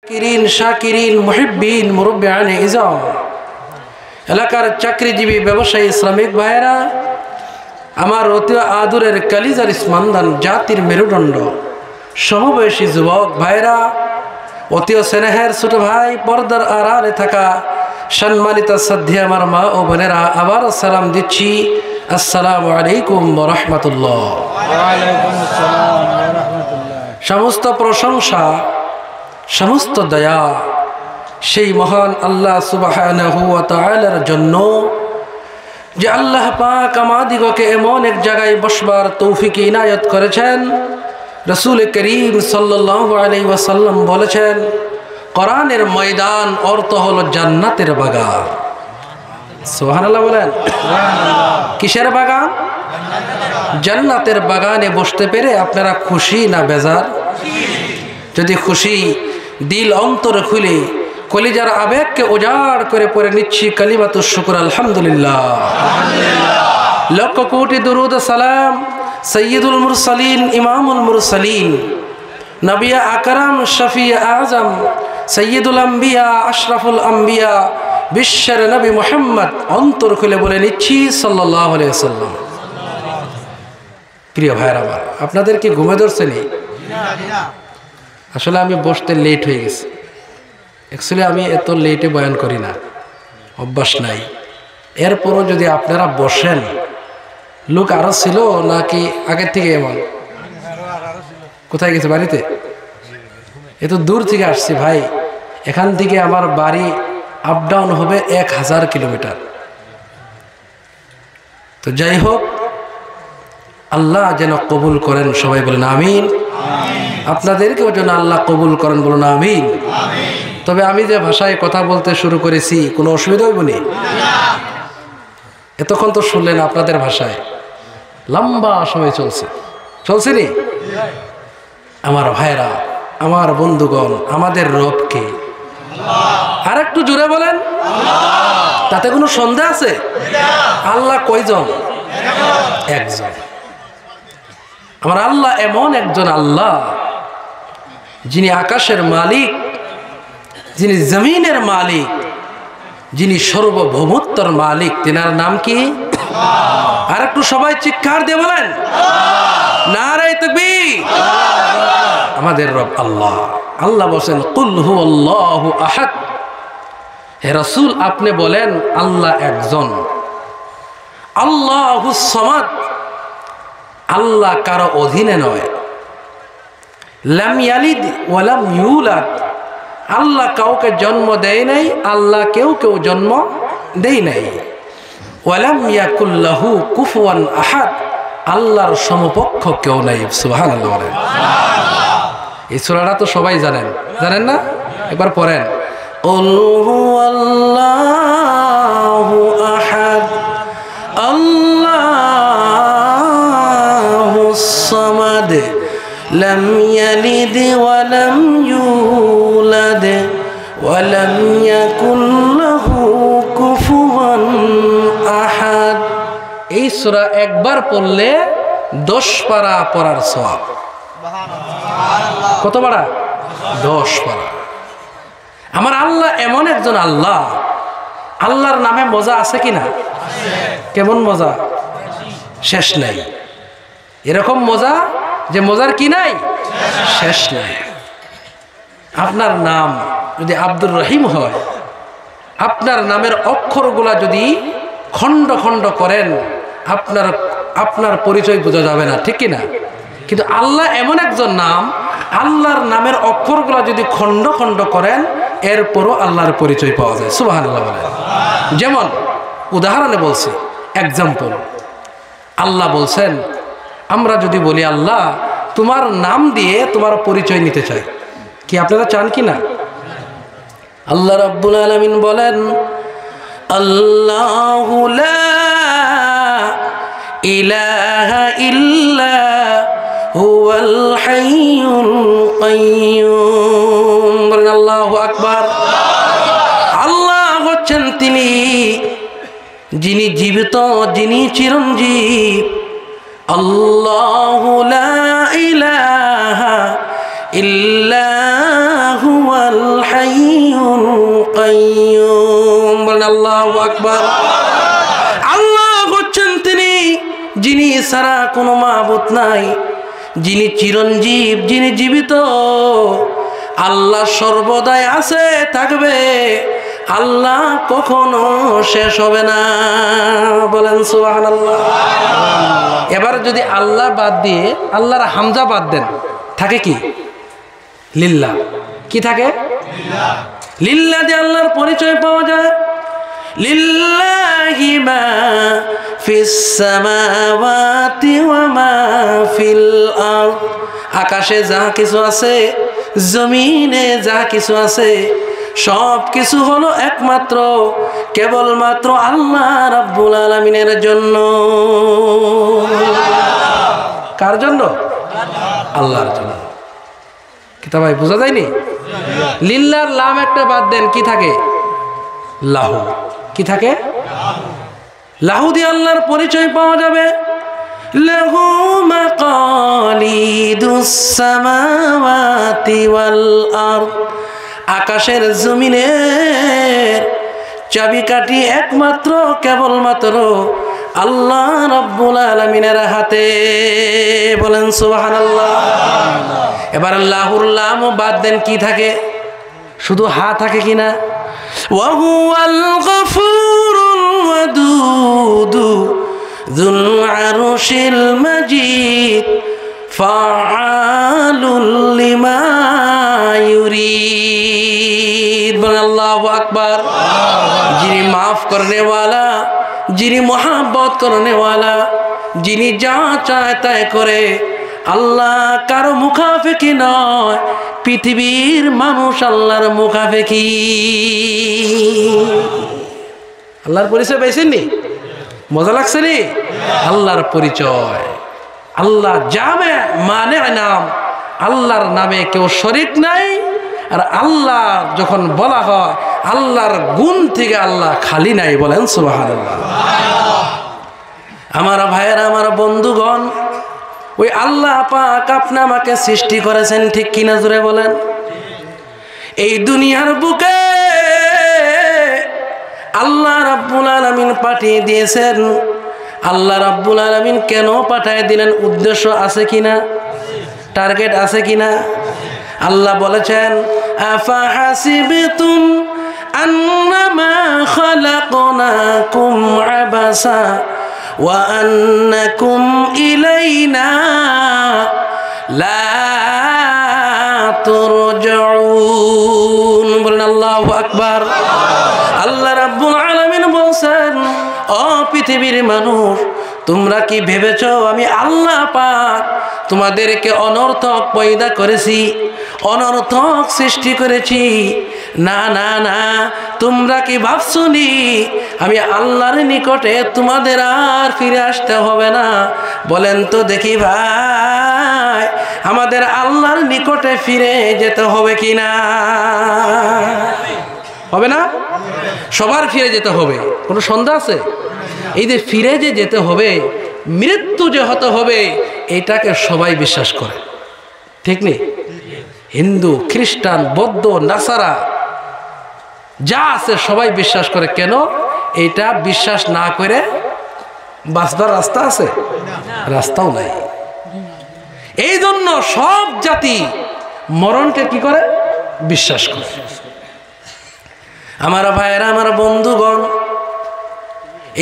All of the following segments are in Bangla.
কিরিন শাকিরিন মুহিব্বিন মুরব্বিআন ইজাম এলাকার চাকরিজীবী ব্যবসায়ী শ্রমিক ভাইয়েরা, আমার অতি আদরের কালিজার স্পন্দন, জাতির মেরুদণ্ড, সমবয়সী যুবক ভাইয়েরা, অতি স্নেহের ছোট ভাই, পর্দার আড়ালে থাকা সম্মানিত শ্রদ্ধেয় আমার মা ও বোনেরা, আবার সালাম দিচ্ছি, আসসালামু আলাইকুম ওয়া রাহমাতুল্লাহ। সমস্ত প্রশংসা, সমস্ত দয়া সেই মহান আল্লাহ সুবহানাহু ওয়া তাআলার জন্য, যে আল্লাহ পাক আমাদিগকে এমন এক জায়গায় বসবার তৌফিক ইনায়ত করেছেন। রাসূল করিম সাল্লাল্লাহু আলাইহি ওয়াসাল্লাম বলেছেন, কোরআনের ময়দান অর্থ হলো জান্নাতের বাগান। সুবহানাল্লাহ বলেন। কিসের বাগান? জান্নাতের বাগানে বসতে পেরে আপনারা খুশি না বেজার? যদি খুশি, দিল অন্তর খুলে কলিজার আবেগকে উজাড় করে পড়ে নিচ্ছি কালিমাতুশ শুকর আলহামদুলিল্লাহ। লক্ষ কোটি দুরুদ সালাম সৈয়দুল মুরসালিন, ইমামুল মুরসালিন, নবী আকরাম, শফি আজম, সৈয়দুল আম্বিয়া, আশরাফুল আম্বিয়া, বিশ্বের নবী মুহাম্মদ, অন্তর খুলে বলে নিচ্ছি সাল্লাল্লাহু আলাইহি ওয়াসাল্লাম। প্রিয় ভাইরা আমার, আপনাদের কি ঘুমে ধরছে নি? আসলে আমি বসতে লেট হয়ে গেছি। অ্যাকচুয়ালি আমি এত লেটে বয়ান করি না, অভ্যাস নাই। এরপরও যদি আপনারা বসেন, লোক আরো ছিল নাকি আগের থেকে এমন? কোথায় গেছে? বাড়িতে? এত দূর থেকে আসছি ভাই, এখান থেকে আমার বাড়ি আপ ডাউন হবে 1000 কিলোমিটার। তো যাই হোক, আল্লাহ যেন কবুল করেন, সবাই বলেন আমিন। আপনাদেরকেও যেন আল্লাহ কবুল করেন, বলুন আমিন। তবে আমি যে ভাষায় কথা বলতে শুরু করেছি, কোনো অসুবিধা হইব না? এতক্ষণ তো শুনলেন আপনাদের ভাষায়, লম্বা সময় চলছে নি? আমার ভাইরা, আমার বন্ধুগণ, আমাদের রবকে আর একটু জোরে বলেন। তাতে কোনো সন্দেহ আছে? আল্লাহ কয়জন? একজন। আমার আল্লাহ এমন একজন আল্লাহ, যিনি আকাশের মালিক, যিনি জমিনের মালিক, যিনি সর্বভৌমত্বর মালিক। তেনার নাম কি? আর একটু সবাই চিৎকার দিয়ে বলেন নারে তাকবীর। আমাদের রব আল্লাহ। আল্লাহ বলেন কুল হুয়াল্লাহু আহাদ। হে রাসূল, আপনি বলেন আল্লাহ একজন। আল্লাহুস সামাদ, আল্লাহ কারো অধীনে নয়। লাম ইয়ালিদ ওয়া লাম ইউলাদ, আল্লাহ কাউকে জন্ম দেয় নাই, আল্লাহ কেউ জন্ম দেয় নাই। ওয়া লাম ইয়াকুল লাহু কুফুয়ান আহাদ, আল্লাহর সমপক্ষ কেউ নাই। সুবহানাল্লাহ বলেন। এই সূরাটা তো সবাই জানেন না? একবার পড়েন। কুল হুয়াল্লাহু আহাদ আল্লাহুস সামাদ লাম ইয়ালিদ ওয়া লাম ইউলাদ ওয়া লাম ইয়াকুল লাহু কুফুয়ান আহাদ। এই সূরা একবার পড়লে 10 পারা পড়ার সওয়াব। কত পারা? 10 পারা। আমার আল্লাহ এমন একজন আল্লাহ, আল্লাহর নামে মজা আছে কিনা? কেমন মজা? শেষ নাই। এরকম মজা যে মজার কি নাই, শেষ নাই। আপনার নাম যদি আব্দুর রহিম হয়, আপনার নামের অক্ষরগুলা যদি খণ্ড খণ্ড করেন, আপনার পরিচয় বোঝা যাবে না, ঠিক কিনা? কিন্তু আল্লাহ এমন একজন নাম, আল্লাহর নামের অক্ষরগুলা যদি খণ্ড খণ্ড করেন, এরপরও আল্লাহর পরিচয় পাওয়া যায়। সুবহানাল্লাহ বলেন। যেমন উদাহরণে বলছি, এক্সাম্পল, আল্লাহ বলছেন, আমরা যদি বলি আল্লাহ তোমার নাম দিয়ে তোমার পরিচয় নিতে চাই, কি আপনারা চান কি না? আল্লাহ রাব্বুল আলামিন বলেন, আল্লাহু লা ইলাহা ইল্লা হুয়াল হাইয়ুল কাইয়্যুম। বলেন আল্লাহু আকবার। আল্লাহ হচ্ছেন তিনি যিনি জীবিত, যিনি চিরঞ্জীব। আল্লাহু লা ইলাহা ইল্লা হুয়া হুয়াল হাইয়ুল কাইয়্যুম। বলেন আল্লাহু আকবার। আল্লাহ হচ্ছেন তিনি যিনি ছাড়া কোনো মাবুদ নাই, যিনি চিরঞ্জীব, যিনি জীবিত। আল্লাহ সর্বদাই আছে, থাকবে। আল্লাহ কখনো শেষ হবে না। বলেন সুবহানাল্লাহ। এবার যদি আল্লাহ বাদ দিয়ে আল্লাহর হামজা বাদ দেন, থাকে কি? লিল্লাহ। কি থাকে? লিল্লাহ দিয়ে আল্লাহর পরিচয় পাওয়া যায়। লিল্লাহি মা ফিস সামাওয়াতি ওয়া মা ফিল আরদ। আকাশে যা কিছু আছে, জমিনে যা কিছু আছে, সব কিছু হলো একমাত্র কেবলমাত্র আল্লাহ রাব্বুল আলামিনের জন্য। কার জন্য? আল্লাহর জন্য। কিতা ভাই বোঝা যায়নি? লিল্লাহর লাম একটা বাদ দেন, কি থাকে? লাহু। কি থাকে? লাহু দিয়ে আল্লাহর পরিচয় পাওয়া যাবে। লাহু মাকালিদুস সামাওয়াতি ওয়াল আরদ। আকাশের জমিনের চাবিকাঠি একমাত্র কেবলমাত্র আল্লাহ রাব্বুল আলামিনের হাতে। বলেন সুবহানাল্লাহ। এবার লাহুর লাম বাদ দেন, কি থাকে? শুধু হা থাকে কিনা? ওয়া হুয়াল গফুরুল ওয়াদুদ যুল আরশিল মাজিদ ফাআলুল লিমা ইউরিদ। বলেন আল্লাহু আকবার। যিনি মাফ করনে ওয়ালা, যিনি মোহাব্বত করনে ওয়ালা, যিনি যা চায় তাই করে। আল্লাহ কারো মুখাফেকি নয়, পৃথিবীর মানুষ আল্লাহর মুখাফেকি। আল্লাহর পরিচয় পাইছেন নি? মজা লাগছে নি? আল্লাহর পরিচয়। আল্লাহ জামে মানে নাম, আল্লাহর নামে কেউ শরীক নাই। আর আল্লাহ যখন বলা হয়, আল্লাহর গুণ থেকে আল্লাহ খালি নাই। বলেন সুবহানাল্লাহ। আমার ভাইয়েরা, আমার বন্ধুগণ, ওই আল্লাহ পাক আপনি আমাকে সৃষ্টি করেছেন, ঠিক কিনা জোরে বলেন। এই দুনিয়ার বুকে আল্লাহ রাব্বুল আলামিন পাঠিয়ে দিয়েছেন। আল্লাহ রাব্বুল আলামিন কেন পাঠিয়ে দিলেন? উদ্দেশ্য আছে কিনা? টার্গেট আছে কিনা? আল্লাহ বলেছেন, আফা হাসিবতুম আন্নামা খালাকনাকুম আবাসা ওয়া আন্নাকুম ইলাইনা লা তুরজাউন। বলেন আল্লাহু আকবার। আল্লাহ রাব্বুল আলামিন বলেন, ও পৃথিবীর মানুষ, তোমরা কি ভেবেছো আমি আল্লাহ পাক তোমাদেরকে অনর্থক পয়দা করেছি, অনর্থক সৃষ্টি করেছি? না না না, তোমরা কি ভাবছনি আমি আল্লাহর নিকটে তোমাদের আর ফিরে আসতে হবে না? বলেন তো দেখি ভাই, আমাদের আল্লাহর নিকটে ফিরে যেতে হবে কিনা? হবে না? সবার ফিরে যেতে হবে, কোনো সন্দেহ আছে? এই যে ফিরে যে যেতে হবে, মৃত্যু যে হতে হবে, এটাকে সবাই বিশ্বাস করে, ঠিক নেই? হিন্দু, খ্রিস্টান, বৌদ্ধ, নাসারা যা আছে সবাই বিশ্বাস করে। কেন? এটা বিশ্বাস না করে বাঁচবার রাস্তা আছে? রাস্তাও নাই। এই জন্য সব জাতি মরণকে কি করে? বিশ্বাস করে। আমার ভাইয়েরা, আমার বন্ধুগণ,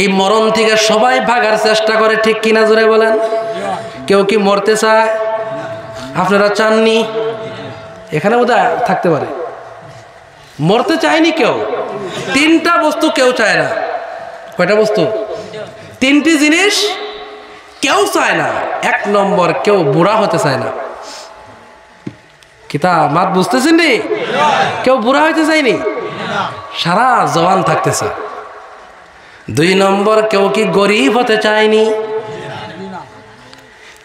এই মরণ থেকে সবাই ভাগার চেষ্টা করে, ঠিক কিনা জোরে বলেন? কেউ কি মরতে চায়? আপনারা চাননি? এখানে বোধহয় থাকতে পারে। মরতে চায়নি কেউ। তিনটা বস্তু কেউ চায় না। কয়টা বস্তু? তিনটি জিনিস কেউ চায় না। এক নম্বর, কেউ বুড়া হতে চায় না। কিতা মাত বুঝতেছেন নি? কেউ বুড়া হইতে চায়নি, সারা জওয়ান থাকতে চায়। দুই নম্বর, কেউ কি গরিব হতে চায়নি।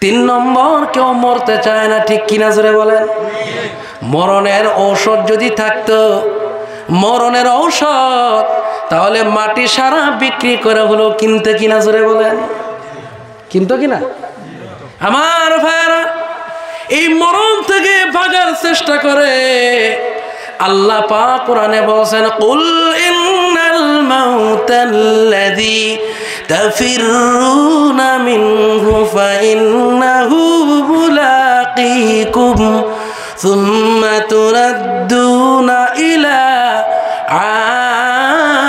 তিন নম্বর, কেউ মরতে চায় না, ঠিক কিনা জোরে বলেন? মরণের ঔষধ যদি থাকতো, মরণের ঔষধ, তাহলে মাটি সারা বিক্রি করে হলো কিনতে, কিনা জোরে বলেন? কিনতো কিনা? আমার ভাইরা, এই মরণ থেকে ভাগার চেষ্টা করে। আল্লাহ পাক কোরআনে বলেন কুল ইন্নাল মাউতাল্লাযী তাফিরুনা মিনহু ফাইন্নাহু মুলাকীকুম সুম্মা তুরাদ্দুনা ইলা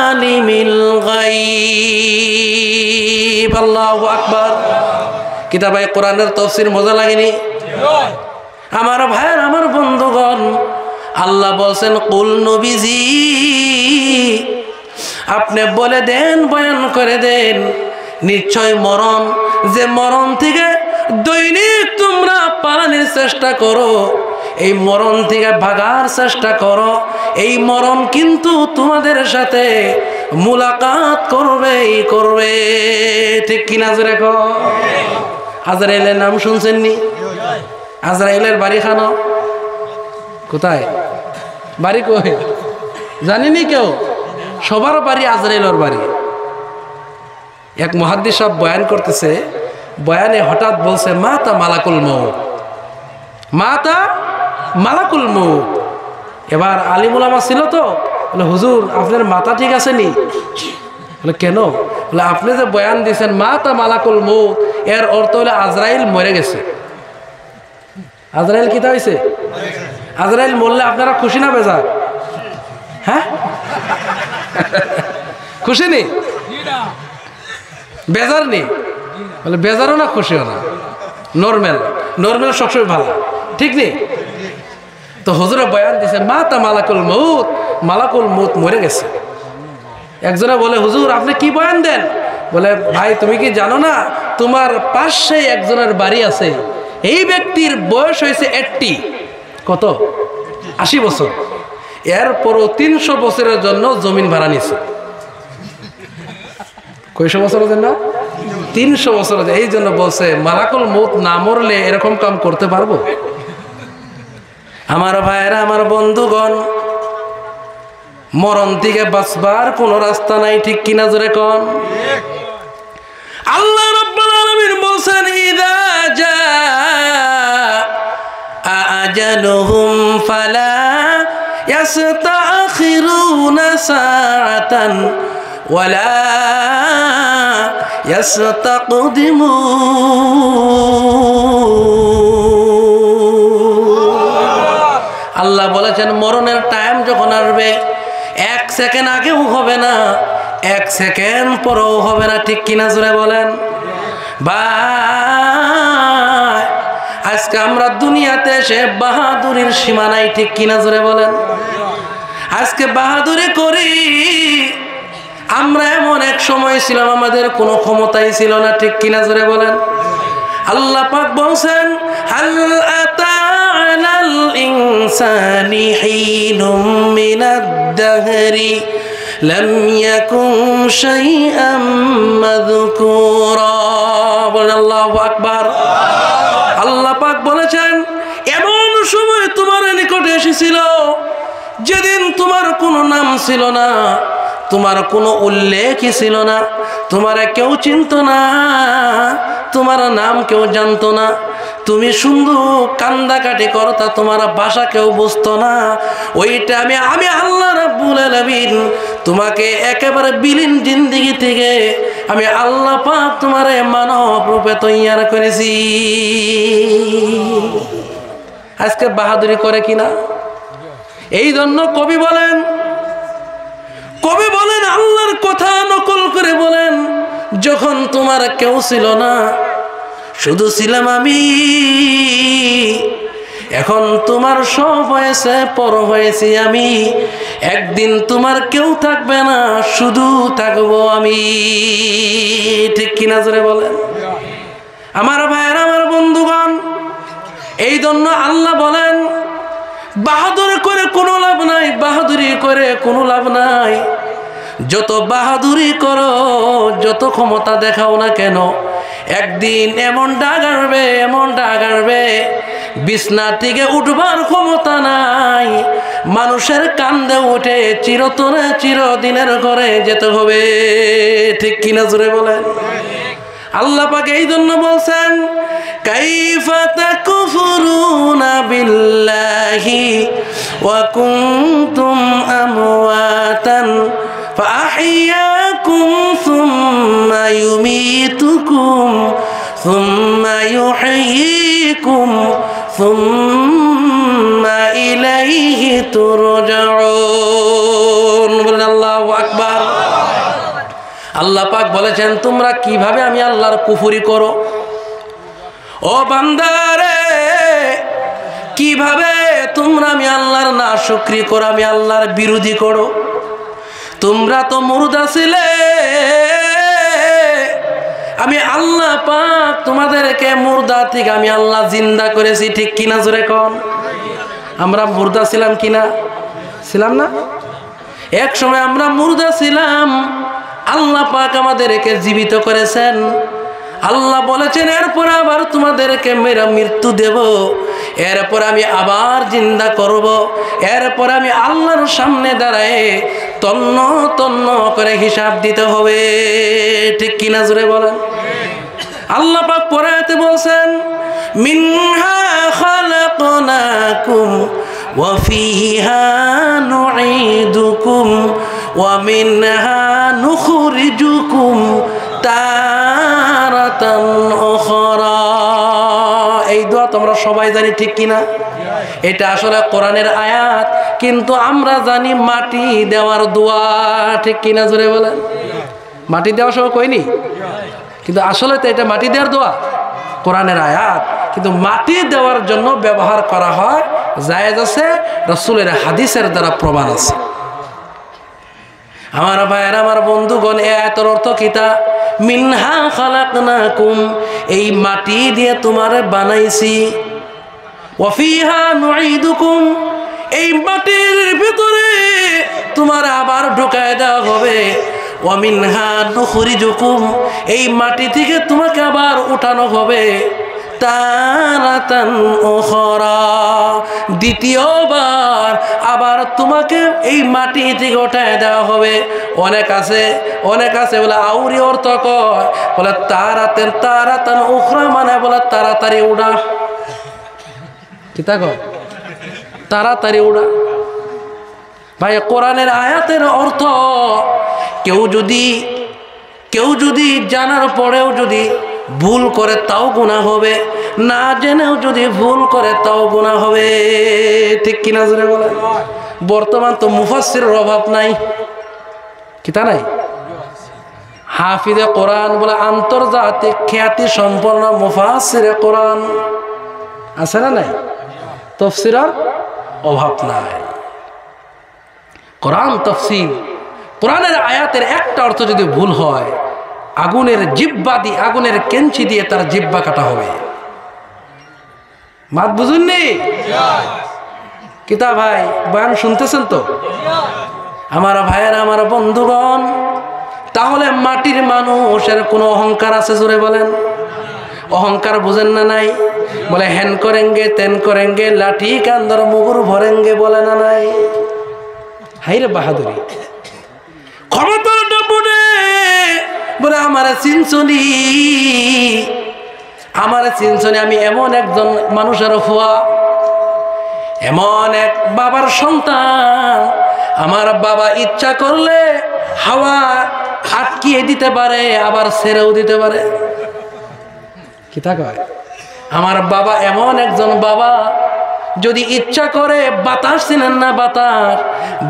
আলিমিল গায়ব। আল্লাহু আকবার। কিতাবে কোরআনের তাফসীর মজা লাগেনি? আমার ভাইয়ের, আমার বন্ধুগণ, আল্লাহ বলছেন কুল নবীজি আপনি বলে দেন, বয়ান করে দেন, নিশ্চয় মরণ, যে মরণ থেকে দৈনিক তোমরা পালানোর চেষ্টা করো, এই মরণ থেকে ভাগার চেষ্টা করো, এই মরণ কিন্তু তোমাদের সাথে মুলাকাত করবেই করবে। ঠিক কিনা জোরে কও? আজরাইলের নাম শুনছেননি? আজরাইলের বাড়ি খানো কোথায়? বাড়ি কই জানিনি কেউ? সবার বাড়ি আজরাইলের বাড়ি। এক মুহাদ্দিস সাহেব বয়ান করতেছে, বয়ানে হঠাৎ বলছে মাতা মালাকুল মউত, মাতা মালাকুল মউত। এবার আলিম উলামা ছিল তো, বলে হুজুর আপনার মাথা ঠিক আছে নি? বলে কেন? বলে আপনি যে বয়ান দিয়েছেন মাতা মালাকুল মউত, এর অর্থ হলে আজরাইল মরে গেছে। আজরাইল কিতা হয়েছে? আজরাইল মরলে আপনারা খুশি না বেজার? হ্যাঁ খুশি নি? বেজার নি? বলে বেজারও না খুশিও না, নর্মাল। নর্মাল সবসময় ভালো, ঠিক নেই? তো হুজুরে বয়ান দিছে মাতা মালাকুল মউত, মালাকুল মউত মরে গেছে। একজনে বলে হুজুর আপনি কি বয়ান দেন? বলে ভাই তুমি কি জানো না তোমার পাশে একজনের বাড়ি আছে, এই ব্যক্তির বয়স হয়েছে 80, কত 80 বছর, এরপরও 300 বছরের জন্য জমিন ভাড়া নিছে। কয়শো বছরের জন্য? 300 বছরের। এই জন্য বলছে মালাকুল মউত না মরলে এরকম কাম করতে পারবো? আমার ভাইয়েরা, আমার বন্ধুগণ, মরণ থেকে বাঁচবার কোন রাস্তা নাই। ঠিক কিনা জোরে কোন? আল্লাহ রাব্বুল আলামিন বলেন ইযা জাআ আজালুহুম ফালা ইস্তাখিরুনা সাআতান ওয়ালা ইস্তাকদিমুন। আল্লাহ বলেছেন মরণের টাইম যখন আসবে 1 সেকেন্ড আগেও হবে না, 1 সেকেন্ড পরেও হবে না। ঠিক কিনা জোরে বলেন? ভাই আজকে আমরা দুনিয়াতে এসে বাহাদুরির সীমা নাই। ঠিক কিনা জোরে বলেন? আজকে বাহাদুরি করি আমরা, এমন এক সময় ছিলাম আমাদের কোনো ক্ষমতাই ছিল না। ঠিক কিনা জোরে বলেন? আল্লাহ পাক বলছেন হাল আতা আলাল ইনসানি হিনুম মিনাদ দাহরি লাম ইয়াকুন শাইআম মাযকুরা। বলেন আল্লাহু আকবার। আল্লাহ পাক বলেছেন এমন সময় তোমার নিকটে এসেছিল যেদিন তোমার কোনো নাম ছিল না, তোমার কোনো উল্লেখই ছিল না, তোমার কেউ চিনত না, তোমার নাম কেউ জানতো না, তুমি শুধু কান্দাকাটি করতা, তোমার ভাষা কেউ বুঝতো না। ওইটা আমি আল্লাহ রাব্বুল আলামিন তোমাকে একেবারে বিলীন জিন্দেগি থেকে আমি আল্লাহ পাক তোমারে মানব রূপে তৈয়ার করেছি। আজকে বাহাদুরি করে কিনা? এই জন্য কবি বলেন আল্লাহর কথা নকল করে বলেন যখন তোমার কেউ ছিল না, শুধু ছিলাম আমি, এখন তোমার সব হয়েছে, পর হয়েছি আমি, একদিন তোমার কেউ থাকবে না, শুধু থাকবো আমি। ঠিক কিনা জোরে বলেন? আমার ভাইয়েরা, আমার বন্ধুগণ, এই জন্য আল্লাহ বলেন বাহাদুরি করে কোনো লাভ নাই, বাহাদুরি করে কোনো লাভ নাই। যত বাহাদুরি করো, যত ক্ষমতা দেখাও না কেন, একদিন এমন ডাক আসবে, বিছনা থেকে উঠবার ক্ষমতা নাই, মানুষের কান্দে উঠে চিরদিনের ঘরে যেতে হবে। ঠিক কিনা জোরে বলেন? আল্লাহ পাক এই জন্য বলছেন কাইফা তাকফুরুনা বিল্লাহি ওয়া কুনতুম আমওয়াতান ফাআহইয়াকুম সুম্মা ইউমীতুকুম সুম্মা ইউহয়ীকুম সুম্মা ইলাইহি তুরজাউন। বলেন আল্লাহু আকবার। আল্লাহ পাক বলেছেন তোমরা কিভাবে আমি আল্লাহর কুফরি করো। ও বান্দারে, কিভাবে তোমরা আমি আল্লাহর নাশুকরি করো, আমি আল্লাহর বিরোধী করো। তোমরা তো মুর্দা ছিলে, আমি আল্লাহ পাক তোমাদেরকে মুর্দা থেকে আমি আল্লাহ জিন্দা করেছি। ঠিক কিনা জোরে কোন? আমরা মুর্দা ছিলাম কিনা? ছিলাম না? এক সময় আমরা মুর্দা ছিলাম, আল্লাহ পাক আমাদেরকে জীবিত করেছেন। আল্লাহ বলেছেন এরপর আবার তোমাদেরকে মেরা মৃত্যু দেব, এরপর আমি আবার জিন্দা করব, এরপর আমি আল্লাহর সামনে দাঁড়ায় তন্ন তন্ন করে হিসাব দিতে হবে। ঠিক কিনা জোরে বলেন? আল্লাহ পাক পড়াতে বলছেন মিনহা খালাকনাকুম ওয়া ফিহা নুঈদুকুম ওয়া মিনহা নুখরিজুকুম তারাতান উখরা। এই দোয়া তোমরা সবাই জানি, ঠিক কিনা? এটা আসলে কোরআনের আয়াত, কিন্তু আমরা জানি মাটি দেওয়ার দোয়া। ঠিক কিনা জোরে বলেন? মাটি দেওয়ার সময় কইনি, কিন্তু আসলে তো এটা মাটি দেওয়ার দোয়া, কোরআনের আয়াত, কিন্তু মাটি দেওয়ার জন্য ব্যবহার করা হয়, জায়েজ আছে, রাসূলের হাদিসের দ্বারা প্রমাণ আছে। আমার ভাইয়েরা, আমার বন্ধুগণ, এই আয়াতের অর্থ কিতা? মিনহা খালাকনাকুম, এই মাটি দিয়ে তোমারে বানাইছি, ওয়া ফিহা নুঈদুকুম, এই মাটির ভিতরে তোমার আবার ঢুকায় দেওয়া হবে, ওয়া মিনহা নুখরিজুকুম, এই মাটি থেকে তোমাকে আবার উঠানো হবে তারাতান উখরা, দ্বিতীয়বার আবার তোমাকে এই মাটি থেকে উঠায় দেওয়া হবে। অনেক আছে বলে আউরি অর্থ কয়, বলে তারাতান উখরা মানে বলে তাড়াতাড়ি উড়া। কিতা কয়? তাড়াতাড়ি উড়া। ভাই, কোরআনের আয়াতের অর্থ কেউ যদি জানার পরেও যদি ভুল করে তাও গুনাহ হবে, না জেনেও যদি ভুল করে তাও গুনাহ হবে। ঠিক কিনা জোরে বলে? বর্তমান তো মুফাসসিরের অভাব নাই, কিতা নাই? হাফিজে কোরআন বলে আন্তর্জাতিক খ্যাতি সম্পন্ন মুফাসসিরে কোরআন আছে না নাই? তাফসীরের অভাব নাই। কোরআন তাফসীর, কোরআনের আয়াতের একটা অর্থ যদি ভুল হয়, আগুনের জিহ্বা দিয়ে, আগুনের কেঞ্চি দিয়ে তার জিহ্বা কাটা হবে। মাত বুঝুননি? কিতা ভাই, বয়ান শুনতেছেন তো? আমার ভাইয়েরা, আমার বন্ধুগণ, তাহলে মাটির মানুষের কোনো অহংকার আছে? জোরে বলেন। অহংকার বুঝেন না নাই? বলে হেন করেঙ্গে তেন করেঙ্গে, লাঠি কান্দর মুগুর ভরেঙ্গে, বলে না নাই? হাইরে বাহাদুরি, ক্ষমতার ডাবুনে বলে আমারে চিনছনি, আমি এমন একজন মানুষের ফুয়া, এমন এক বাবার সন্তান, আমার বাবা ইচ্ছা করলে হাওয়া আটকিয়ে দিতে পারে, আবার ছেড়েও দিতে পারে। কি তা কয়? আমার বাবা এমন একজন বাবা, যদি ইচ্ছা করে বাতাস চিনেন না,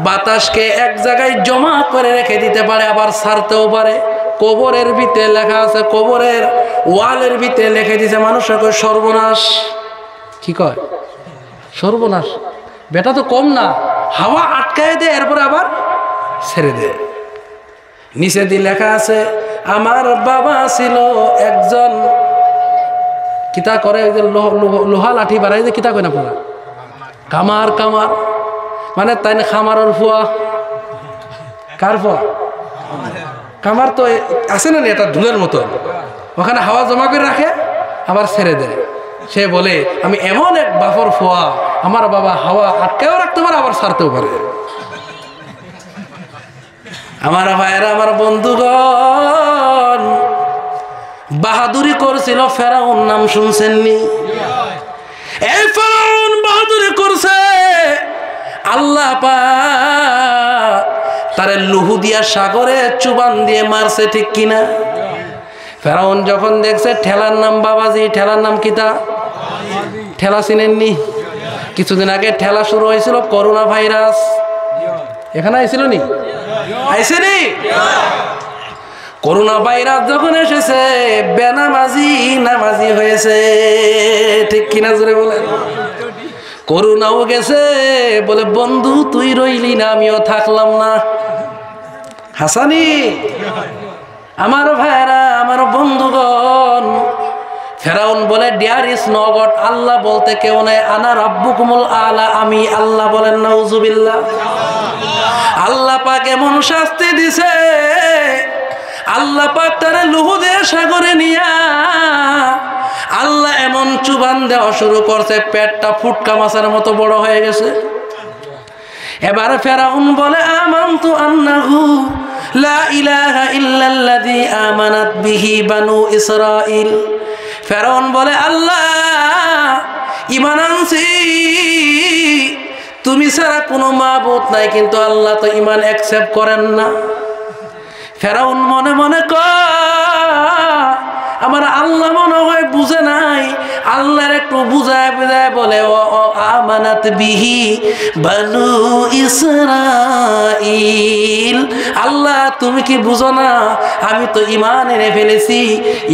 বাতাসকে এক জায়গায় জমা করে রেখে দিতে পারে, আবার ছাড়তেও পারে। কবরের ভিতরে লেখা আছে, কবরের ওয়ালের ভিতরে লিখে দিছে মানুষের সর্বনাশ। কি কয়? সর্বনাশ। বেটা তো কম না, হাওয়া আটকায় দেয়, এরপরে আবার ছেড়ে দেয়। নিচে দিয়ে লেখা আছে, আমার বাবা ছিল একজন, কিতা করে, লোহা লাঠি বাড়াই যে কিতা কয় না পুরা, কামার মানে তাই না, খামারের ফুয়া। কার ফুয়া? কামার তো আছে না, এটা ঢুলের মতন, ওখানে হাওয়া জমা করে রাখে, আবার ছেড়ে দেয়। সে বলে আমি এমন এক বাপর ফুয়া, আমার বাবা হাওয়া আটকেও রাখতে পারে, আবার ছাড়তেও পারে। আমার ভাইয়েরা, আমার বন্ধুগণ, করছিল ফেরাউন, নাম শুনছেননি? এই ফেরাউন বাহাদুরি করছে, আল্লাহ পাক তারে লুহু দিয়া সাগরে চুবান দিয়ে মারছে, ঠিক কিনা? ফেরাউন যখন দেখছে ঠেলার নাম বাবাজি, ঠেলার নাম কিতা? ঠেলা চিনেননি? কিছুদিন আগে ঠেলা শুরু হয়েছিল করোনা ভাইরাস, এখানে আইছিল নি? আইসেনি? করোনা ভাইরাস যখন এসেছে বেনামাজি নামাজি হয়েছে, ঠিক কিনা জোরে বলেন? করোনাও গেছে, বলে বন্ধু তুই রইলি না আমিও থাকলাম না। হাসানি আমার ভাইরা, আমার বন্ধুগণ, ফেরাউন বলে ডিয়ার ইজ নো গড, আল্লাহ বলতে কেউ নাই, আনা রাব্বুকুমুল আলা, আমি আল্লাহ। বলেন নাউজুবিল্লাহ। আল্লাহ পাক এমন শাস্তি দিছে, আল্লাহ পাক তারে লুহু দিয়ে সাগরে নিয়া আল্লাহ এমন চুবান দেওয়া শুরু করছে, পেটটা ফুটকা মাছের মতো বড় হয়ে গেছে। এবার ফেরাউন বলে আমানতু আন্নাহু লা ইলাহা ইল্লাল্লাযী আমানাত বিহি বানু ইসরাঈল। ফেরাউন বলে আল্লাহ ঈমান আনছি, তুমি ছাড়া কোনো মাবুদ নাই, কিন্তু আল্লাহ তো ঈমান অ্যাকসেপ্ট করেন না। ফেরাউন মনে মনে কয় আমার আল্লাহ মনে হয় বুঝে নাই, আল্লাহর একটু বুঝায় বুঝায় বলে ও আমানাত বিহি বানু ইসরাঈল, আল্লাহ তুমি কি বুঝো না আমি তো ঈমান এনে ফেলেছি,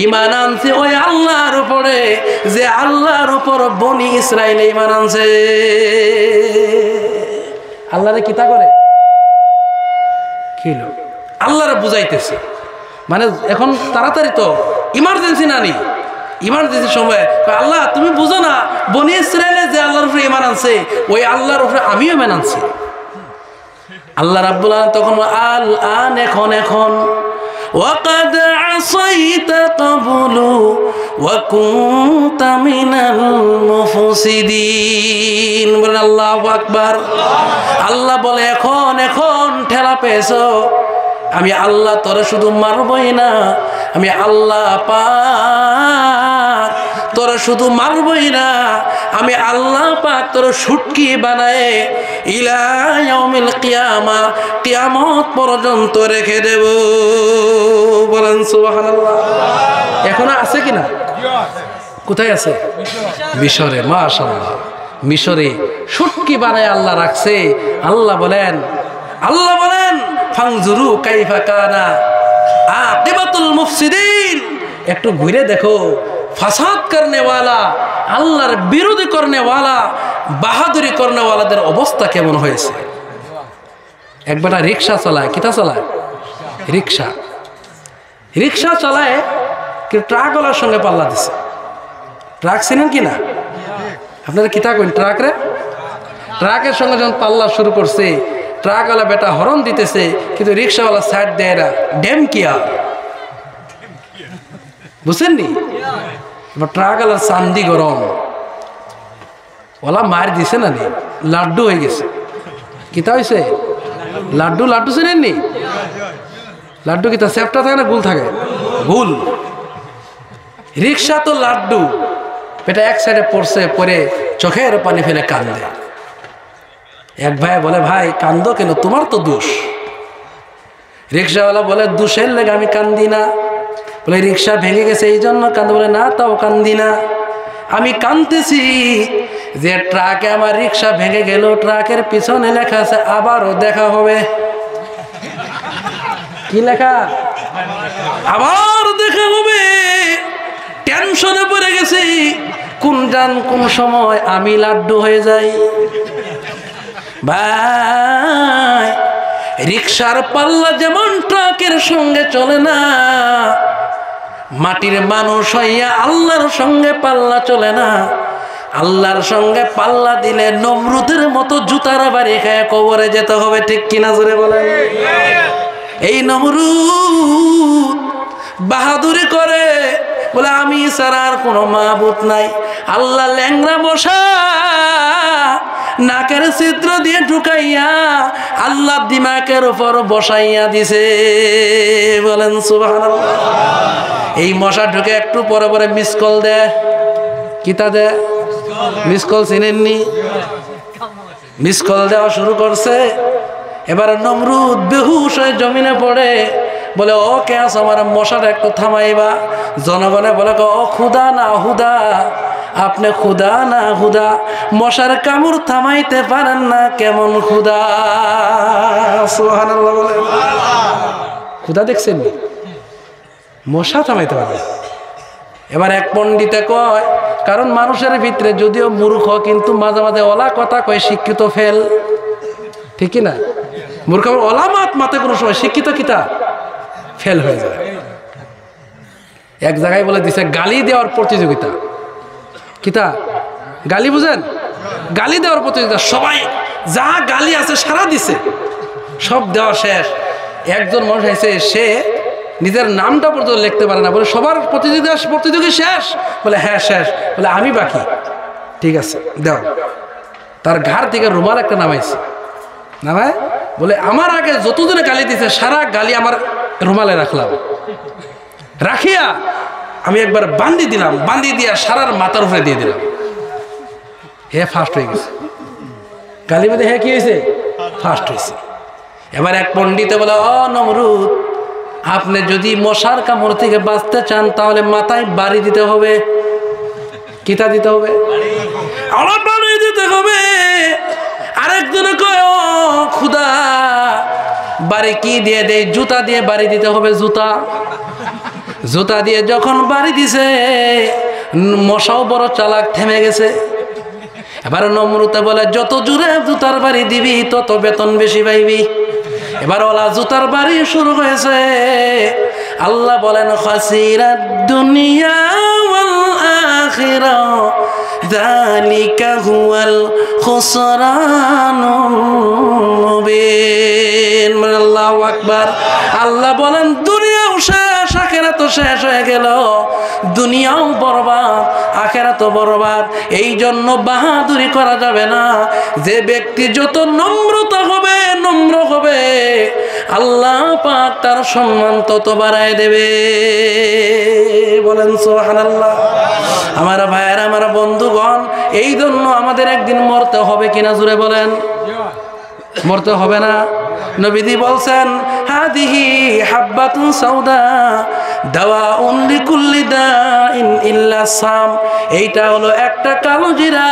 ঈমান আনছি ওই আল্লাহর উপরে যে আল্লাহর উপর বনি ইসরাঈল ঈমান আনছে। আল্লাহরে কিতা করে খিলো আল্লাহরে বুঝাইতেছে, মানে এখন তাড়াতাড়ি তো ইমার্জেন্সি না নি, ইমার্জেন্সি সময় আল্লাহ তুমি বুঝো না বনি ইসরাঈলে যে আল্লাহর উপরে ঈমান আনছে ওই আল্লাহর উপরে আমিও ঈমান আনছি। আল্লাহ রাব্বুল আলামিন তখন আল আন এখন ওয়াকাদ আসাইতা ক্বাবলু ওয়া কুনতা মিনাল মুফসিদিন। বলেন আল্লাহু আকবার। আল্লাহ বলে এখন ঠেলা পেয়েছো, আমি আল্লাহ তোরে শুধু মারবই না, আমি আল্লাহ পাক তোরে শুধু মারবই না, আমি আল্লাহ পাক তোরে শুটকি বানায় ইলা ইয়াউমিল কিয়ামা, কিয়ামত পর্যন্ত রেখে দেব। বলেন সুবহানাল্লাহ। এখনো আছে কিনা? কোথায় আছে? মিশরে। মাশাআল্লাহ, মিশরে শুটকি বানায় আল্লাহ রাখছে। আল্লাহ বলেন ফানজুরু কাইফা কানা আকিবাতুল মুফসিদিন। একটু ঘুরে দেখো ফাসাদ করনে ওয়ালা, আল্লাহর বিরোধী করনে ওয়ালা, বাহাদুরি করনে ওয়ালাদের অবস্থা কেমন হয়েছে। একবারটা রিক্সা চালায়, কিতা চালায়? রিক্সা চালায়, কিন্তু ট্রাকওয়ালার সঙ্গে পাল্লা দিছে। ট্রাক চিনেন কিনা আপনারা? কিতা কইন ট্রাকরে? ট্রাকের সঙ্গে যখন পাল্লা শুরু করছে, ট্রাকওয়ালা বেটা হরন দিতেছে, কিন্তু রিক্সাওয়ালা সাইড দেয় না, ড্যাম কিয়া বুঝছেননি? এবার ট্রাকওয়ালার চান্দি গরম, ওলা মার দিছে না, লাড্ডু হয়ে গেছে। কিতা হয়েছে? লাড্ডু চিনেননি? লাড্ডু কিতা চ্যাপটা থাকে না গুল থাকে? গুল। রিক্সা তো লাড্ডু, বেটা এক সাইডে পড়ছে, পরে চোখের পানি ফেলে কান্দে। এক ভাই বলে ভাই কান্দো কেন, তোমার তো দোষ। রিক্সাওয়ালা বলে দোষের লেগে আমি কান্দি না। বলে রিক্সা ভেঙে গেছে এই জন্য কান্দে? বলে না, তাও কান্দি না, আমি কান্দতেছি যে ট্রাকে আমার রিক্সা ভেঙে গেল, ট্রাকের পিছনে লেখা আছে আবারও দেখা হবে। কি লেখা? আবার দেখা হবে। টেনশনে পড়ে গেছি, কোন সময় আমি লাড্ডু হয়ে যাই। ভাই রিক্সার পাল্লা যেমন ট্রাকের সঙ্গে চলে না, মাটির মানুষ হইয়া আল্লাহর সঙ্গে পাল্লা চলে না। আল্লাহর সঙ্গে পাল্লা দিলে নমরুদের মতো জুতার বাড়ি খায় কবরে যেতে হবে, ঠিক কিনা জোরে বলেন? এই নমরুদ বাহাদুরি করে বলে আমি ছাড়া আর কোনো মাবুদ নাই। আল্লাহ ল্যাংরা বসা নাকের ছিদ্র দিয়ে ঢুকাইয়া আল্লাহ দিমাকের উপর বসাইয়া দিছে। বলেন সুবহানাল্লাহ। এই মশা ঢুকে একটু পরে পরে মিস কল দেয়, কিতা দেয়? মিস কল চিনেননি? মিস কল দেওয়া শুরু করছে। এবার নমরুদ বেহুশ হয়ে জমিনে পড়ে, বলে ও কে আস, আমার মশাটা একটু থামাইবা। জনগণে বলে ও খুদা না হুদা, আপনি খুদা না হুদা, মশার কামড় থামাইতে পারেন না, কেমন খুদা? সুবহানাল্লাহ বলে। খুদা দেখছেন, মশা থামাইতে পারে। এবার এক পণ্ডিতে কয়, কারণ মানুষের ভিতরে যদিও মূর্খ, কিন্তু মাঝে মাঝে ওলা কথা কয় শিক্ষিত ফেল, ঠিক না? মূর্খ ওলামাত মাতে কোনো সময় শিক্ষিত কিতা ফেল হয়ে যায়। এক জায়গায় বলে দিছে গালি দেওয়ার প্রতিযোগিতা, কিতা গালি বুঝেন? গালি দেওয়ার প্রতিযোগিতা, সবাই যা গালি আছে সারা দিছে, সব দেওয়া শেষ। একজন মানুষ আছে, সে নিজের নামটা পর্যন্ত লিখতে পারে না, বলে সবার প্রতিযোগী শেষ? বলে হ্যাঁ শেষ। বলে আমি বাকি, ঠিক আছে দাও। তার ঘাড় থেকে রুমাল একটা নামাইছে, নামায় বলে আমার আগে যতজনে গালি দিছে সারা গালি আমার রুমালে রাখলাম, রাখিয়া আমি একবার বান্দি দিলাম, বান্দি দিয়া সারার মাথার উপরে দিয়ে দিলাম। হে ফার্স্ট হয়ে গেছে গালি মধ্যে। হ্যাঁ কি হয়েছে? ফার্স্ট হয়েছে। এবার এক পণ্ডিতে বলে ও নমরুদ, আপনি যদি মশার কামড় থেকে বাঁচতে চান তাহলে মাথায় বাড়ি দিতে হবে। কিতা দিতে হবে? বাড়ি দিতে হবে। আরেকজনে কয় ও খুদা, বাড়ি কি দিয়ে দেয়? জুতা দিয়ে বাড়ি দিতে হবে, জুতা। জুতা দিয়ে যখন বাড়ি দিছে, মশাও বড় চালাক, থেমে গেছে। এবার নমরুতে বলে যত জোরে জুতার বাড়ি দিবি তত বেতন বেশি পাইবি। এবার ওলা জুতার বাড়ি শুরু হয়েছে। আল্লাহ বলেন খাসিরাদ দুনিয়া ওয়াল আখিরা যালিকা হুয়াল খুসরানুল মুবিন। আল্লাহু আকবার। আল্লাহ বলেন দুনিয়াও শেষ, আখিরাতও শেষ হয়ে গেল। দুনিয়াও বরবাদ, আখিরাতও বরবাদ। এই জন্য বাহাদুরি করা যাবে না। যে ব্যক্তি যত নম্রতা হবে, নম্র হবে, আল্লাহ পাক তার সম্মান তত বাড়ায় দেবে। বলেন সুবহানাল্লাহ। আমার ভাইয়েরা, আমার বন্ধুগণ, এই জন্য আমাদের একদিন মরতে হবে কিনা জুড়ে বলেন? মরতে হবে না? নবীজি বলছেন হাদিহি হাব্বাতুন সাউদা দাওয়াউন লিকুল্লি দাইন ইল্লা সাম। এইটা হলো একটা কালো জিরা।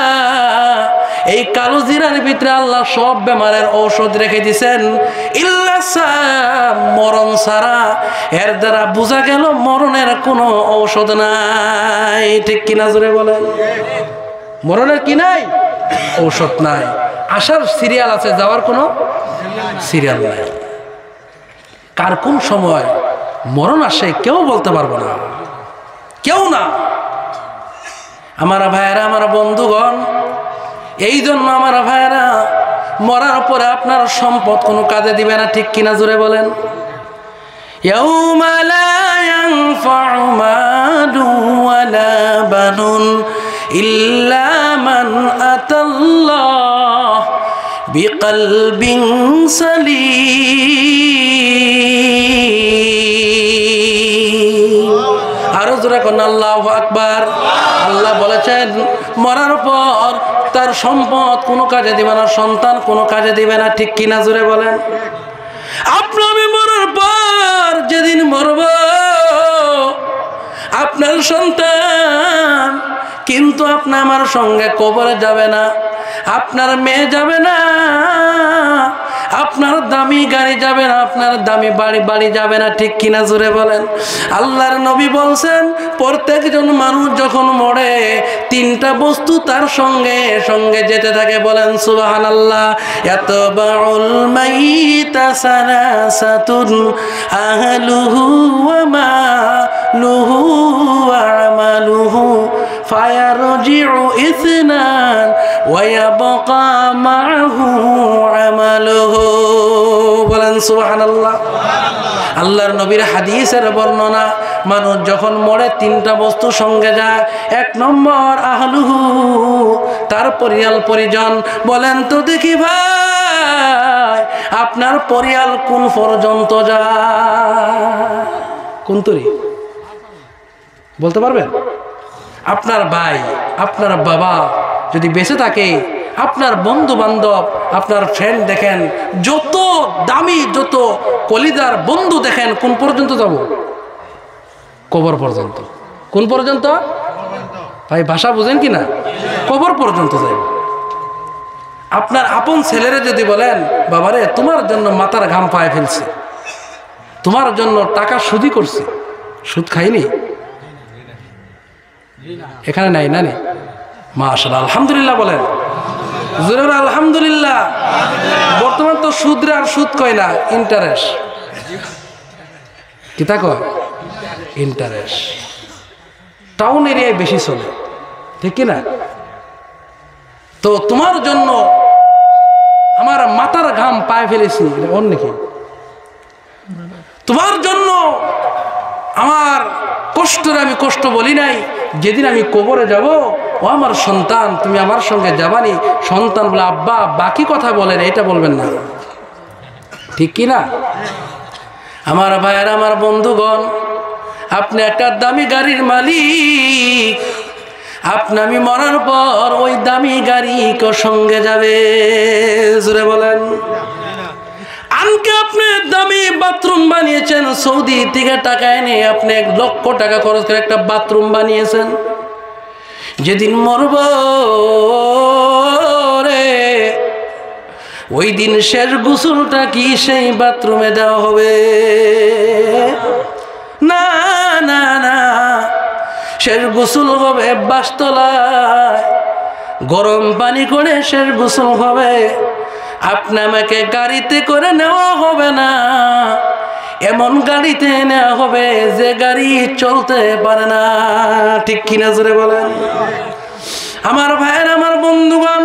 এই কালো জিরার ভিতরে আল্লাহ সব বেমারের ঔষধ রেখে দিয়েছেন, ইল্লা সাম, মরণ ছাড়া। এর দ্বারা বোঝা গেল মরণের কোনো ঔষধ নাই। ঠিক কিনা জোরে বলেন? মরণের কি নাই? ঔষধ নাই। আসার সিরিয়াল আছে, যাওয়ার কোনো সিরিয়াল নাই। কার কোন সময় মরণ আসে কেউ বলতে পারবো না, কেউ না। আমার ভাইয়েরা, আমার বন্ধুগণ, এই জন্য আমার ভাইয়েরা, মরার পরে আপনার সম্পদ কোনো কাজে দিবে না। ঠিক কিনা জোরে বলেন? ইয়াউমা লা ইয়ানফাউ মালুন ওয়ালা বানুন ইল্লা মান আতাল্লাহ বিকলবিন সালিম। আরো জোরে কোন আল্লাহু আকবার। আল্লাহ বলেছেন মরার পর তার সম্পদ কোনো কাজে দিবে না, সন্তান কোনো কাজে দিবে না। ঠিক কিনা জোরে বলেন? আপনার আমি মরার পর যেদিন মরব, আপনার সন্তান কিন্তু আপনি আমার সঙ্গে কবরে যাবে না, আপনার মেয়ে যাবে না, আপনার দামি গাড়ি যাবে না, আপনার দামি বাড়ি যাবে না। ঠিক কিনা জোরে বলেন? আল্লাহর নবী বলছেন প্রত্যেকজন মানুষ যখন মরে তিনটা বস্তু তার সঙ্গে সঙ্গে যেতে থাকে। বলেন সুবহানাল্লাহ। ইয়াতবাউল মাইতা সালাসাতুন আহলুহু ওয়া মালুহু ওয়া আমালুহু ফায়ারজিউ ইসনান ওয়া ইয়াবকা মাআহু আমালুহু। বলেন সুবহানাল্লাহ। আল্লাহর নবীর হাদিসের বর্ণনা, মানুষ যখন মরে তিনটা বস্তু সঙ্গে যায়। এক নম্বর আহলুহু, তার পরিজন। বলেন তো দেখি ভাই, আপনার পরিয়াল কোন পর্যন্ত যায়? কোন তরি? বলতে পারবেন? আপনার ভাই, আপনার বাবা যদি বেঁচে থাকে, আপনার বন্ধু বান্ধব, আপনার ফ্রেন্ড দেখেন, যত দামি, যত কলিদার বন্ধু দেখেন, কোন পর্যন্ত যাব? কবর পর্যন্ত। কোন পর্যন্ত? ভাই ভাষা বুঝেন কি না? কবর পর্যন্ত যাই। আপনার আপন ছেলেরে যদি বলেন, বাবারে তোমার জন্য মাথার ঘাম পায়ে ফেলছে, তোমার জন্য টাকা সুদি করছে, সুদ খাইনি? এখানে নাই না? মাশাআল্লাহ, আলহামদুলিল্লাহ বলেন জোরে আলহামদুলিল্লাহ। বর্তমান তো সুদরে আর সুদ কয় না, ইন্টারেস্ট। কিতা কয়? ইন্টারেস্ট। টাউন এরিয়ায় বেশি চলে, ঠিক কিনা? তো তোমার জন্য আমার মাথার ঘাম পায়ে ফেলেছি, অন্য কি? তোমার জন্য আমার কষ্টের আমি কষ্ট বলি নাই। যেদিন আমি কবরে যাব, ও আমার সন্তান তুমি আমার সঙ্গে যাবানি। সন্তান বলে আব্বা বাকি কথা বলেন, এটা বলবেন না, ঠিক কি না? আমার ভাইয়ের, আমার বন্ধুগণ, আপনি একটা দামি গাড়ির মালিক, আপনি আমি মরার পর ওই দামি গাড়ি কেউ সঙ্গে যাবে? জোরে বলেন। আনকে আপনি দামি বাথরুম বানিয়েছেন, সৌদি থেকে টাকা এনে আপনি 1 লক্ষ টাকা খরচ করে একটা বাথরুম বানিয়েছেন। যেদিন মরব রে, ওই দিন শেষ গোসলটা কি সেই বাথরুমে দেওয়া হবে? না না না, শেষ গোসল হবে বাসতলায়, গরম পানি করে শেষ গোসল হবে। আপনি আমাকে গাড়িতে করে নেওয়া হবে না, এমন গাড়িতে নেওয়া হবে যে গাড়ি চলতে পারে না, ঠিক কিনা জোরে বলেন। আমার ভাইয়ের, আমার বন্ধুগণ,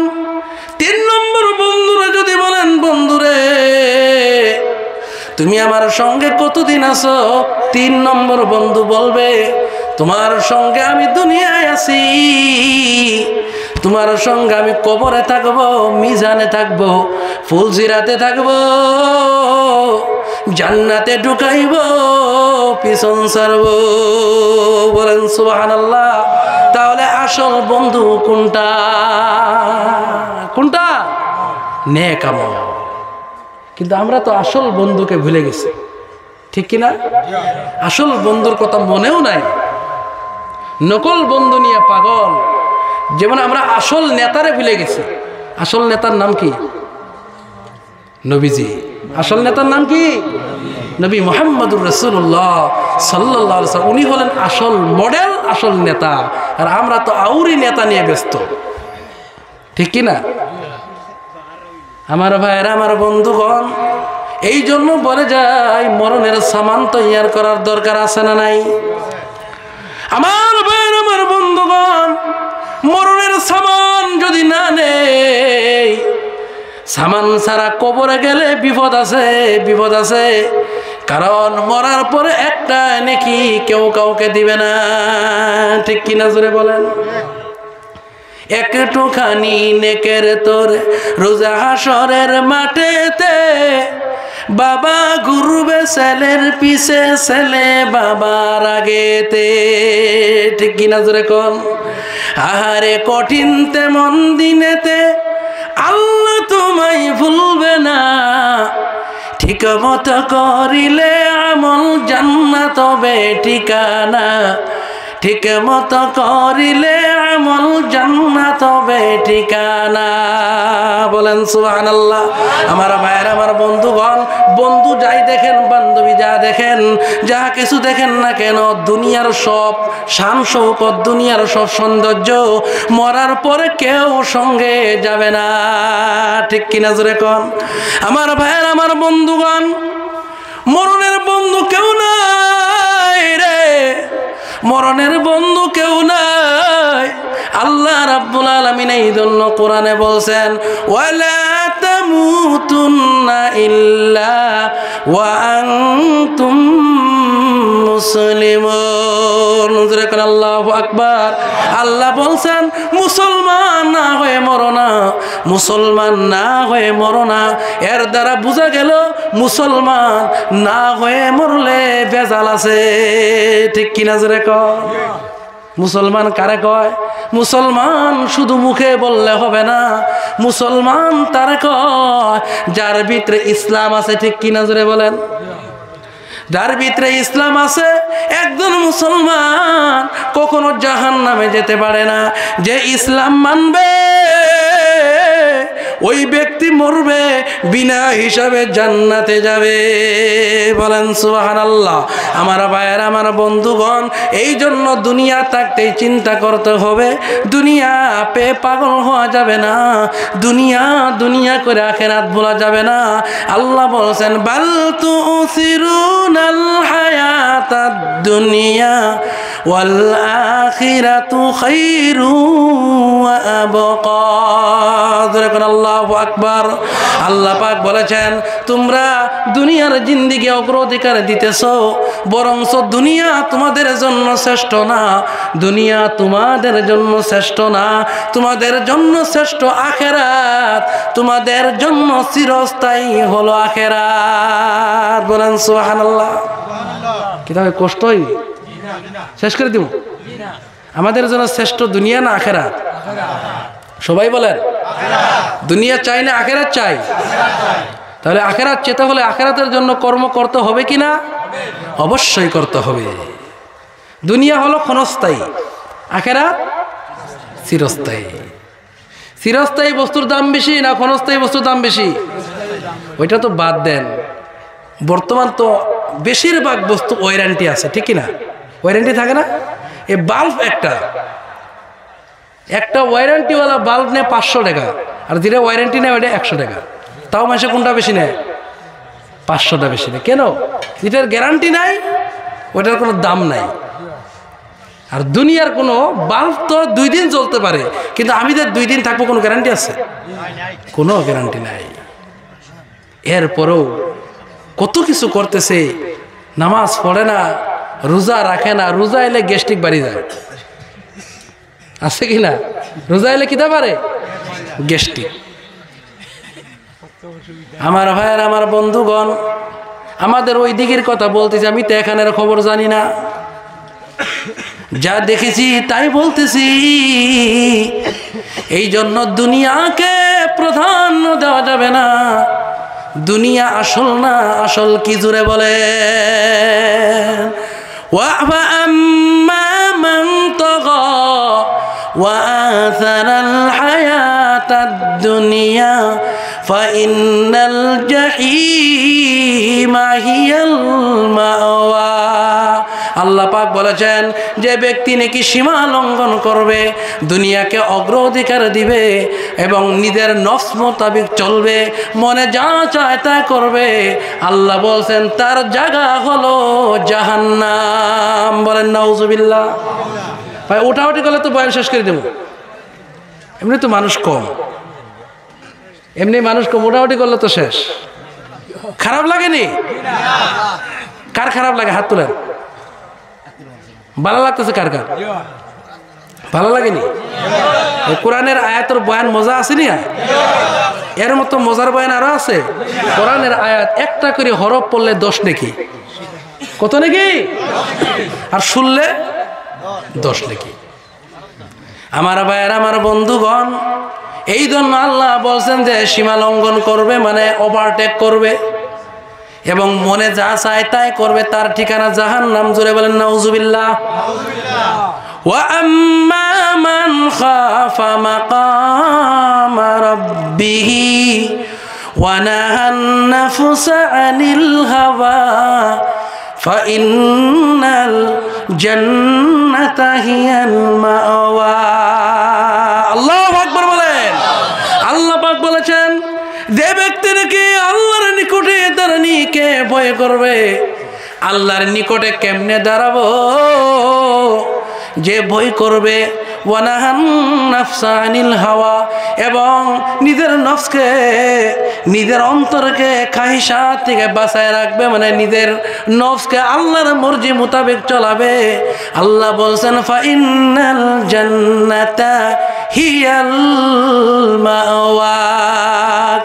3 নম্বর বন্ধুরা যদি বলেন, বন্ধুরে তুমি আমার সঙ্গে কতদিন আছো? 3 নম্বর বন্ধু বলবে, তোমার সঙ্গে আমি দুনিয়ায় আছি, তোমার সঙ্গে আমি কবরে থাকবো, মিজানে থাকবো, ফুলজিরাতে থাকবো, জান্নাতে ঢুকাইব, পিছন ছাড়বো। বলেন সুবহানাল্লাহ। তাহলে আসল বন্ধু কোনটা? কোনটা? নেক আমল। কিন্তু আমরা তো আসল বন্ধুকে ভুলে গেছি, ঠিক কিনা? আসল বন্ধুর কথা মনেও নাই, নকল বন্ধু নিয়ে পাগল। যেমন আমরা আসল নেতারে ভুলে গেছি। আসল নেতার নাম কি? নবীজি। আসল নেতার নাম কি? নবী মুহাম্মদুর রাসূলুল্লাহ সাল্লাল্লাহু আলাইহি ওয়াসাল্লাম। উনি হলেন আসল মডেল, আসল নেতা। আর আমরা তো আউরি নেতা নিয়ে ব্যস্ত, ঠিক কিনা? আমার ভাইয়েরা, আমার বন্ধুগণ, এই জন্য বলে যাই, মরণের সামান তৈয়ার করার দরকার আছে না নাই? আমার ভাইয়েরা, আমার বন্ধুগণ, মরণের সামান যদি না নেই, সামান ছাড়া কবরে গেলে বিপদ আছে, বিপদ আছে। কারণ মরার পরে একটা নেকি কেউ কাউকে দিবে না, ঠিক কিনা জোরে বলেন। একটুখানি নেকের তোর রোজা হাসরের মাঠেতে, বাবা ঘুরবে ছেলের পিছে, ছেলে বাবার আগেতে, ঠিক কিনা জোরে কোন। আহারে কঠিন তেমন দিনেতে আল্লাহ তোমায় ভুলবে না, ঠিক মতো করিলে আমল জান্নাত হবে ঠিকানা, ঠিক মতো করিলে আমল জান্নাত হবে ঠিকানা। বলেন সুবহানাল্লাহ। আমার ভাইয়ের, আমার বন্ধুগণ, বন্ধু যাই দেখেন, বান্ধবী যা দেখেন, যা কিছু দেখেন না কেন, দুনিয়ার সব শান শৌকত, দুনিয়ার সব সৌন্দর্য মরার পরে কেউ সঙ্গে যাবে না, ঠিক কিনা জোরে কোন। আমার ভাইয়ের, আমার বন্ধুগণ, মরণের বন্ধু কেউ নাই রে, মরণের বন্ধু কেউ নাই। আল্লাহ রাব্বুল আলামিন এই জন্য কোরআনে বলছেন, ওয়ালা তামুতুন্না ইল্লা ওয়া আনতুম মুসলিমুন। আল্লাহু আকবার। আল্লাহ বলছেন, মুসলমান না হয়ে মরো না, মুসলমান না হয়ে মরো না। এর দ্বারা বোঝা গেল মুসলমান না হয়ে মরলে ভেজাল আছে, ঠিক কিনা জোরে কর। মুসলমান কারে কয়? মুসলমান শুধু মুখে বললে হবে না, মুসলমান তারে কয় যার ভিতরে ইসলাম আছে। ঠিক কিনা জোরে বলেন? যার ভিতরে ইসলাম আছে একজন মুসলমান কখনো জাহান্নামে যেতে পারে না। যে ইসলাম মানবে ওই ব্যক্তি মরবে বিনা হিসাবে জান্নাতে যাবে। বলেন সুবহানাল্লাহ। আমার ভাইয়েরা, আমার বন্ধুগণ, এই জন্য দুনিয়া থাকতেই চিন্তা করতে হবে। দুনিয়া পেয়ে পাগল হওয়া যাবে না, দুনিয়া দুনিয়া করে আখিরাত ভোলা যাবে না। আল্লাহ বলছেন বাল তুসিরুনাল হায়াতাদ দুনিয়া ওয়াল আখিরাতু খায়রু ওয়া আবকা। আল্লাহু আকবার। আল্লাহ পাক বলেছেন তোমরা দুনিয়ার জিন্দেগি অগ্রাধিকার দিতেছো, বরঞ্চ দুনিয়া তোমাদের জন্য শ্রেষ্ঠ না, দুনিয়া তোমাদের জন্য শ্রেষ্ঠ না, তোমাদের জন্য শ্রেষ্ঠ আখিরাত, তোমাদের জন্য চিরস্থায়ী হলো আখিরাত। বলেন সুবহানাল্লাহ। কি তাহলে কষ্ট হই? শেষ করে দিব। আমাদের জন্য শ্রেষ্ঠ দুনিয়া না আখিরাত? সবাই বলেন দুনিয়া চাই না আখিরাত চাই? তাহলে আখিরাত চেতে হলে আখিরাতের জন্য কর্ম করতে হবে কি না? অবশ্যই করতে হবে। দুনিয়া হলো ক্ষণস্থায়ী, আখিরাত চিরস্থায়ী। চিরস্থায়ী বস্তুর দাম বেশি না ক্ষণস্থায়ী বস্তুর দাম বেশি? ওইটা তো বাদ দেন, বর্তমান তো বেশিরভাগ বস্তু ওয়ারেন্টি আছে, ঠিক কিনা? ওয়ারেন্টি থাকে না? এই বাল্ব একটা ওয়ারেন্টিওয়ালা বাল্ব নেয় 500 টাকা, আর যেটা ওয়ারেন্টি নেয় ওইটা 100 টাকা। তাও মাসে কোনটা বেশি নেয়? 500টা বেশি নেয়। কেন? যেটার গ্যারান্টি নাই ওইটার কোনো দাম নাই। আর দুনিয়ার কোনো বাল্ব তো 2 দিন জ্বলতে পারে, কিন্তু আমি যে 2 দিন থাকবো কোনো গ্যারান্টি আছে? কোনো গ্যারান্টি নাই। এরপরেও কত কিছু করতেছে, নামাজ পড়ে না, রোজা রাখে না, রোজা এলে গ্যাস্ট্রিক বাড়ি যায়, আছে কি না? রোজা এলে কিতা পারে? গ্যাস্ট্রিক। আমার ভাইয়ের, আমার বন্ধুগণ, আমাদের ওই দিকের কথা বলতেছি, আমি তো এখানের খবর জানি না, যা দেখেছি তাই বলতেছি। এই জন্য দুনিয়াকে প্রাধান্য দেওয়া যাবে না। দুনিয়া আসল না, আসল কি জুড়ে বলে? وَأَمَّا مَنْ طَغَى وَآثَرَ الْحَيَاةَ الدُّنْيَا فَإِنَّ الْجَحِيمَ هِيَ الْمَأْوَى। আল্লাহ পাক বলেছেন যে ব্যক্তি নাকি সীমা লঙ্ঘন করবে, দুনিয়াকে অগ্রাধিকার দিবে এবং নিজের নফস মোতাবেক চলবে, মনে যা চায় তা করবে, আল্লাহ বলছেন তার জায়গা হলো জাহান্নাম। বলেন নাউজুবিল্লাহ। ভাই ওঠাউঠি করলে তো বয়ান শেষ করে দেব। এমনি তো মানুষ কম, ওঠাউঠি করলে তো শেষ। খারাপ লাগেনি? কার খারাপ লাগে? হাত তোলেন। ভালো লাগতেছে কার কার? ভালো লাগেনি? কোরআনের আয়াতের বয়ান মজা আছে না? এর মতো মজার বয়ান আরো আছে। কোরআনের আয়াত একটা করে হরফ পড়লে 10 নেকি। কত নেকি? আর শুনলে 10 নেকি। আমার ভাইয়ের, আমার বন্ধুগণ, এই জন্য আল্লাহ বলছেন যে সীমা লঙ্ঘন করবে মানে ওভারটেক করবে এবং মনে যা চায় তাই করবে, তার ঠিকানা জাহান্নাম। জোরে বলেন নাউজুবিল্লাহ। ওয়া আম্মা মান খাফা মাকাম রাব্বিহি ওয়া নাহান নাফসা আনিল হাওয়া ফাইন্নাল জান্নাতা হিয়াল মাওয়া। আল্লাহু আকবার বলেন। আল্লাহ পাক বলেছেন যে ব্যক্তি নাকি আল্লাহর নিকটে দাঁড়ানিকে ভয় করবে, আল্লাহর নিকটে কেমনে দাঁড়াবো? যে ভয় করবে ওয়ানাহান নাফসা আনিল হাওয়া, এবং নিজের নফসকে, নিজের অন্তরকে খাহিশাত থেকে বাঁচায় রাখবে, মানে নিজের নফসকে আল্লাহর মর্জি মোতাবেক চলাবে। আল্লাহ বলছেন ফাইন্নাল জান্নাতা হিয়াল মাওয়া।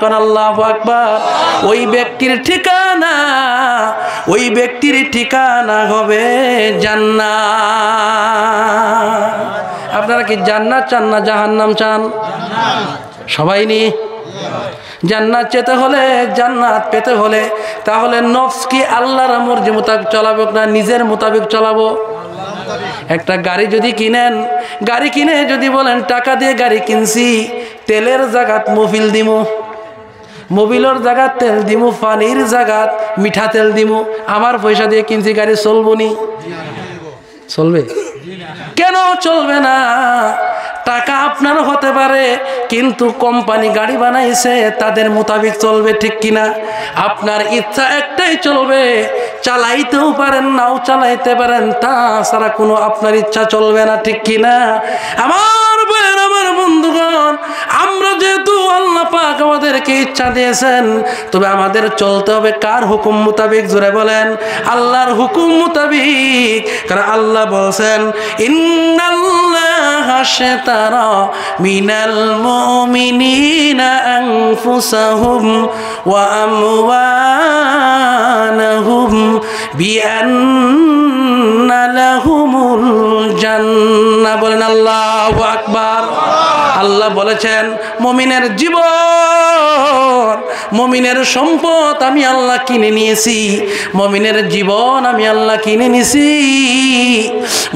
কোন আল্লাহু আকবার। ওই ব্যক্তির ঠিকানা হবে জান্নাত। আপনারা কি জান্নাত চান না জাহান্নাম চান? সবাই নি জান্নাত যেতে হলে, জান্নাত পেতে হলে তাহলে নফস কি আল্লাহর মর্জি মোতাবেক চলাবো না নিজের মোতাবেক চলাবো? একটা গাড়ি যদি কিনেন, গাড়ি কিনে যদি বলেন টাকা দিয়ে গাড়ি কিনছি, তেলের জায়গাত মোবিল দিমু, মোবিলের জায়গাত তেল দিমু, পানির জায়গাত মিঠা তেল দিমু, আমার পয়সা দিয়ে কিনছি গাড়ি চলবো নি? চলবে? কেন চলবে না? টাকা আপনার হতে পারে, কিন্তু কোম্পানি গাড়ি বানাইছে তাদের মোতাবেক চলবে, ঠিক কিনা? আপনার ইচ্ছা একটাই চলবে, চালাইতেও পারেন নাও চালাইতে পারেন, তাছাড়া কোনো আপনার ইচ্ছা চলবে না, ঠিক কিনা? আমার ভাইয়ের, আমার বন্ধুগণ, আমরা যেহেতু আল্লাহ পাক আমাদেরকে ইচ্ছা দিয়েছেন, তবে আমাদের চলতে হবে কার হুকুম মোতাবেক? জোরে বলেন, আল্লাহর হুকুম মোতাবেক। কারণ আল্লাহ বলছেন ইন্নাল্লাহা আশতারা মিনাল মুমিনিনা আনফুসাহুম ওয়া আমওয়ালাহুম বিআন্না লাহুমুল জান্নাহ। বলেন আল্লাহু আকবার। আল্লাহ বলেছেন মুমিনের জীবন, মুমিনের সম্পদ আমি আল্লাহ কিনে নিয়েছি, মুমিনের জীবন আমি আল্লাহ কিনে নিয়েছি,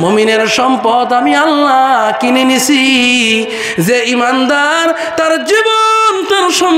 মুমিনের সম্পদ আমি আল্লাহ কিনে নিয়েছি। যে ইমানদার তার জীবন, তার